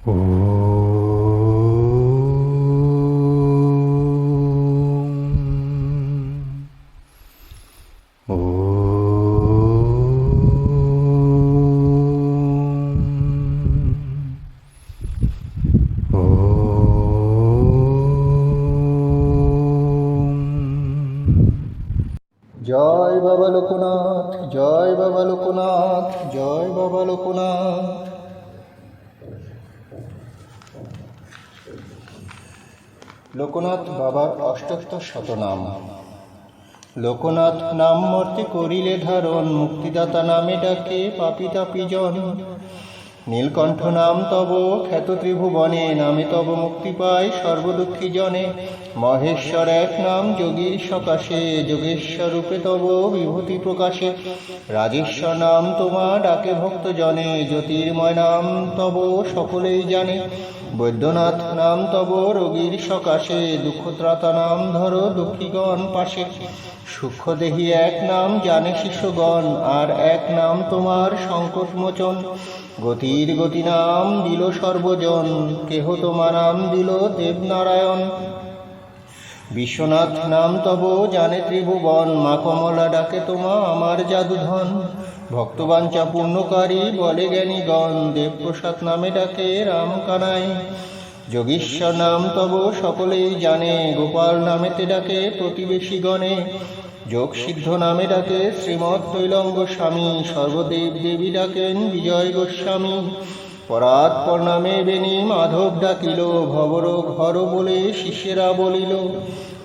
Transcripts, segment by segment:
জয় বাবা লোকনাথ, জয় বাবা লোকনাথ, জয় বাবা লোকনাথ। লোকনাথ বাবার অষ্টোত্তর শতনাম। লোকনাথ নাম মর্তে করিলে ধারণ, মুক্তিদাতা নামে ডাকে পাপী তাপী জন। নীলকণ্ঠ নাম তব খ্যাত ত্রিভুবনে, নামে তব মুক্তি পায় সর্বদুঃখী জনে। মহেশ্বর এক নাম যোগীর সকাশে, যোগেশ্বর রূপে তব বিভূতি প্রকাশে। রাজেশ্বর নাম তোমা ডাকে ভক্ত জনে, জ্যোতির্ময় নাম তব সকলেই জানে। বৈদ্যনাথ নাম তব রোগীর সকাশে, দুঃখত্রাতা নাম ধরো দুঃখীগণ পাশে। সূক্ষ্মদেহী এক নাম জানে শিষ্যগণ, আর এক নাম তোমার সংকটমোচন। গতির গতি নাম দিল সর্বজন, কেহ তোমা নাম দিল দেবনারায়ণ। বিশ্বনাথ নাম তব জানে ত্রিভুবন, মা কমলা ডাকে তোমা আমার জাদুধন। ভক্তবাঞ্ছা পূর্ণকারী বলে জ্ঞানীগণ, দেবপ্রসাদ নামে ডাকে রাম কানাই। যোগীশ্বর নাম তব সকলেই জানে, গোপাল নামেতে ডাকে প্রতিবেশীগণে। যোগ সিদ্ধ নামে ডাকে শ্রীমৎ তৈলঙ্গ স্বামী, সর্বদেব দেবী ডাকেন বিজয় গোস্বামী। পরাৎপর নামে বেনি মাধব ডাকিল, ভবরোগ হর বলে শিষ্যেরা বলিল।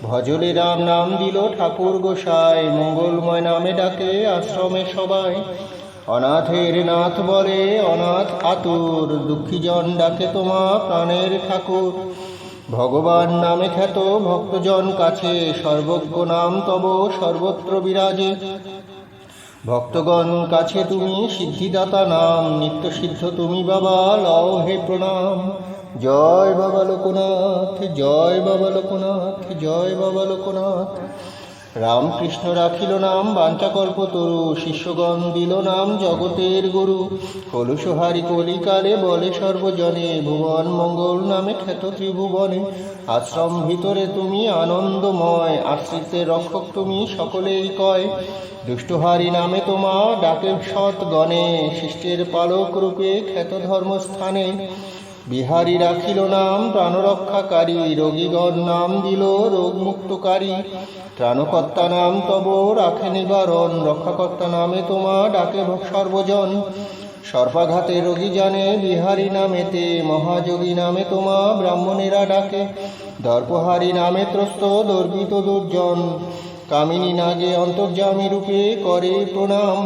ভজলে রাম নাম দিল ঠাকুর গোসাই, মঙ্গলময় নামে ডাকে আশ্রমে সবাই। অনাথের নাথ বলে অনাথ আতুর, দুঃখীজন ডাকে তোমা প্রাণের ঠাকুর। ভগবান নামে খ্যাত ভক্তজন কাছে, সর্বজ্ঞ নাম তব সর্বত্র বিরাজে। ভক্তগণ কাছে তুমি সিদ্ধিদাতা নাম, নিত্য সিদ্ধ তুমি বাবা লও হে প্রণাম। জয় বাবা লোকনাথ, জয় বাবা লোকনাথ, জয় বাবা লোকনাথ। রামকৃষ্ণ রাখিল নাম বাঞ্ছাকল্পতরু, শিষ্যগণ দিল নাম জগতের গুরু। কলুষহারি কলিকালে বলে সর্বজনে, ভুবন মঙ্গল নামে খ্যাত ত্রিভুবনে। আশ্রম ভিতরে তুমি আনন্দময়, আশ্রিতের রক্ষক তুমি সকলেই কয়। দুষ্টহারি নামে তোমা ডাকে সৎগণে, শিষ্টের পালক রূপে খ্যাত ধর্মস্থানে। বিহারী রাখিল নাম প্রাণরক্ষাকারী, রোগীগণ নাম দিল রোগমুক্তকারী। ত্রাণকর্তা নাম তব রাখে নিবারণ, রক্ষাকর্তা নামে তোমা ডাকে সর্বজন। সর্পাঘাতে রোগী জানে বিহারী নামেতে, মহাযোগী নামে তোমা ব্রাহ্মণেরা ডাকে। দর্পহারী নামে ত্রস্ত দর্পিত দুর্জন, কামিনী নাগে অন্তর্যামী রূপে করে প্রণাম।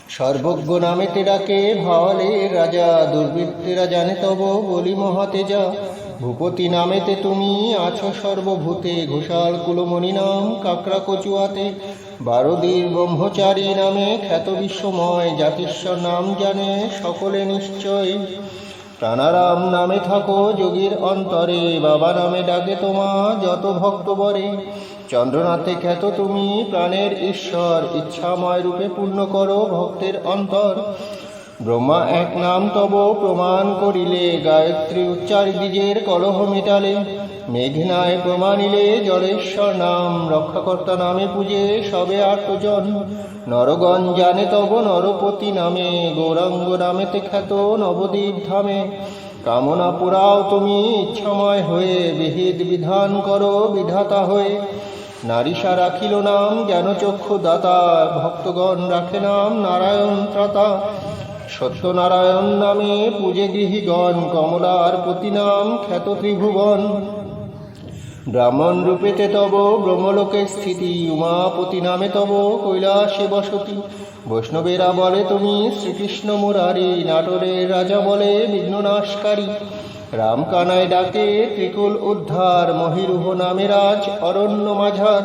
সর্বজ্ঞ নামেতে ডাকে ভাওয়ালের রাজা, দুর্বৃত্তেরা জানে তব বলি মহাতেজা। ভূপতি নামেতে তুমি আছো সর্বভূতে, ঘোষাল কুলমণি নাম কাকড়া কচুয়াতে। বারদীর ব্রহ্মচারী নামে খ্যাত বিশ্বময়, জাতিশ্বর নাম জানে সকলে নিশ্চয়। প্রাণারাম নামে থাকো যোগীর অন্তরে, বাবা নামে ডাকে তোমা যত ভক্ত বরে। চন্দ্রনাথে খ্যাত তুমি প্রাণের ঈশ্বর, ইচ্ছাময় রূপে পূর্ণ করো ভক্তের অন্তর। ব্রহ্মা এক নাম তব প্রমাণ করিলে, গায়ত্রী উচ্চারি দ্বিজের কলহ মেটালে। মেঘনায় প্রমাণিলে জলেশ্বর নাম, রক্ষাকর্তা নামে পূজে সবে আর্তজন। নরগণ জানে তব নরপতি নামে, গৌরাঙ্গ নামেতে খ্যাত নবদ্বীপ ধামে। কামনা পুরাও তুমি ইচ্ছাময় হয়ে, বিহিত বিধান করো বিধাতা হয়ে। নারীষা রাখিল নাম জ্ঞানচক্ষু দাতা, ভক্তগণ রাখে নাম নারায়ণ ত্রাতা। সত্যনারায়ণ নামে পূজে গৃহীগণ, কমলার পতি নাম খ্যাত ত্রিভুবন। ব্রাহ্মণ রূপেতে তব ব্রহ্মলোকে স্থিতি, উমাপতি নামে তব কৈলাসে বসতি। বৈষ্ণবেরা বলে তুমি শ্রীকৃষ্ণ মুরারি, নাটোরের রাজা বলে বিঘ্ননাশকারী। রাম কানাই ডাকে ত্রিকুল উদ্ধার, মহিরুহ নামে রাজ অরণ্য মাঝার।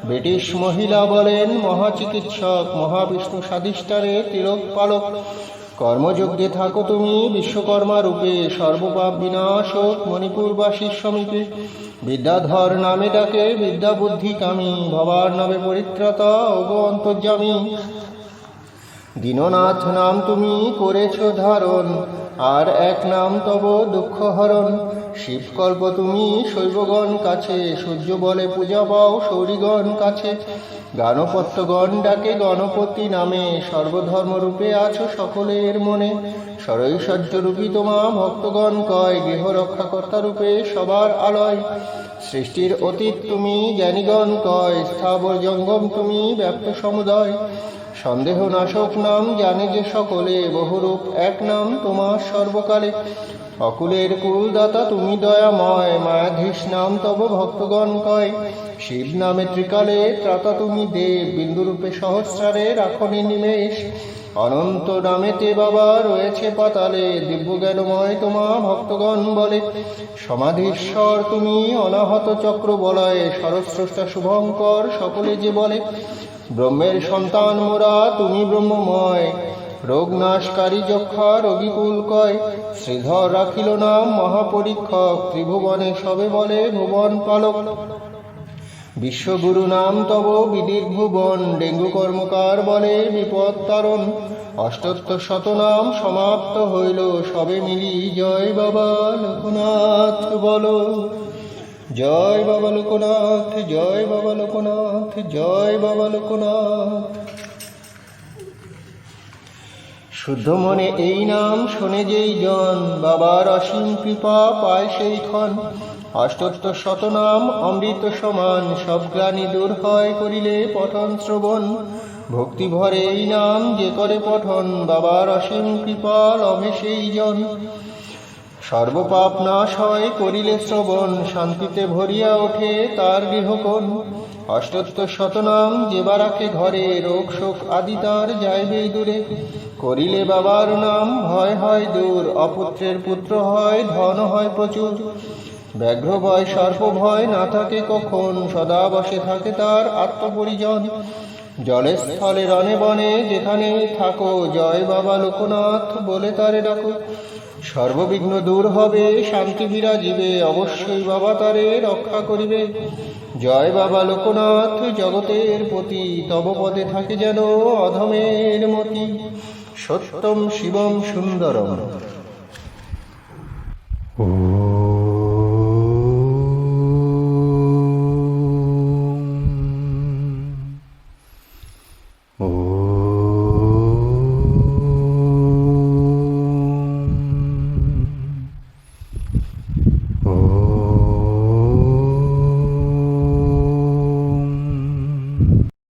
ব্রিটিশ মহিলা বলেন মহাচিকিৎসক, মহাবিষ্ণু স্বাধিষ্ঠানে তিলক পালক। কর্মযজ্ঞে থাকো তুমি বিশ্বকর্মা রূপে, সর্বপাপ বিনাশক মণিপুরবাসীর সমীপে। বিদ্যাধর নামে ডাকে বিদ্যা বুদ্ধি কামী, ভবার নামে পরিত্রাতা অগ অন্তর্যামী। দীননাথ নাম তুমি করেছ ধারণ, আর এক নাম তব দুঃখহরণ। শিবকল্প তুমি শৈবগণ কাছে, সূর্য বলে পূজা পাও সৌরিগণ কাছে। গানপত্যগণ ডাকে গণপতি নামে, সর্বধর্মরূপে আছো সকলের মনে। সরৈশ্বর্যরূপী তোমা ভক্তগণ কয়, গৃহ রক্ষাকর্তা রূপে সবার আলয়। সৃষ্টির অতীত তুমি জ্ঞানীগণ কয়, স্থাবর জঙ্গম তুমি ব্যাপ্ত সমুদয়। সন্দেহ নাশক নাম জানে যে সকলে, বহুরূপ এক নাম তোমার সর্বকালে। অকুলের কুলদাতা তুমি দয়াময়, মায়াধীশ নাম তব ভক্তগণ কয়। শিব নামে ত্রিকালে ত্রাতা তুমি দেব, বিন্দুরূপে সহস্রারে রাখনি নিমেষ। অনন্ত নামেতে বাবা রয়েছে পাতালে, দিব্য জ্ঞানময় তোমা ভক্তগণ বলে। সমাধীশ্বর তুমি অনাহত চক্র বলয়, সরস্রষ্টা শুভঙ্কর সকলে যে বলে। ব্রহ্মের সন্তান মোরা তুমি ব্রহ্মময়, রোগ নাশকারী যক্ষা রোগীকুল কয়। শ্রীধর রাখিল নাম মহাপরীক্ষক, ত্রিভুবনে সবে বলে ভুবন পালক। বিশ্বগুরু নাম তব বিদিক ভুবন, ডেঙ্গু কর্মকার বলে বিপদ তারণ। অষ্টোত্তর শতনাম সমাপ্ত হইল, সবে মিলি জয় বাবা লোকনাথ বলো। জয় বাবা লোকনাথ, জয় বাবা লোকনাথ, জয় বাবা লোকনাথ। শুদ্ধ মনে এই নাম শোনে যেই জন, বাবার অসীম কৃপা পায় সেই ক্ষণ। অষ্টোত্তর শতনাম অমৃত সমান, সব গ্লানি দূর হয় করিলে পঠন শ্রবণ। ভক্তি ভরে এই নাম যে করে পঠন, বাবার অসীম কৃপা লভে সেই জন। সর্বপাপ নাশ হয় করিলে শ্রবণ, শান্তিতে ভরিয়া ওঠে তার গৃহকোণ। অষ্টোত্তর শতনাম যে বা রাখে ঘরে, রোগ শোক আদি তার যাইবে দূরে। করিলে বাবার নাম ভয় হয় দূর, অপুত্রের পুত্র হয় ধন হয় প্রচুর। ব্যাঘ্র ভয় সর্প ভয় না থাকে কখন, সদা বসে থাকে তার আত্মপরিজন। জলে স্থলে রণে বনে যেখানে থাকো, জয় বাবা লোকনাথ বলে তারে ডাকো। সর্ববিঘ্ন দূর হবে শান্তি বিরাজিবে, অবশ্যই বাবা তারে রক্ষা করিবে। জয় বাবা লোকনাথ জগতের পতি, তব পদে থাকে যেন অধমের মতি। সত্যম শিবম সুন্দরম।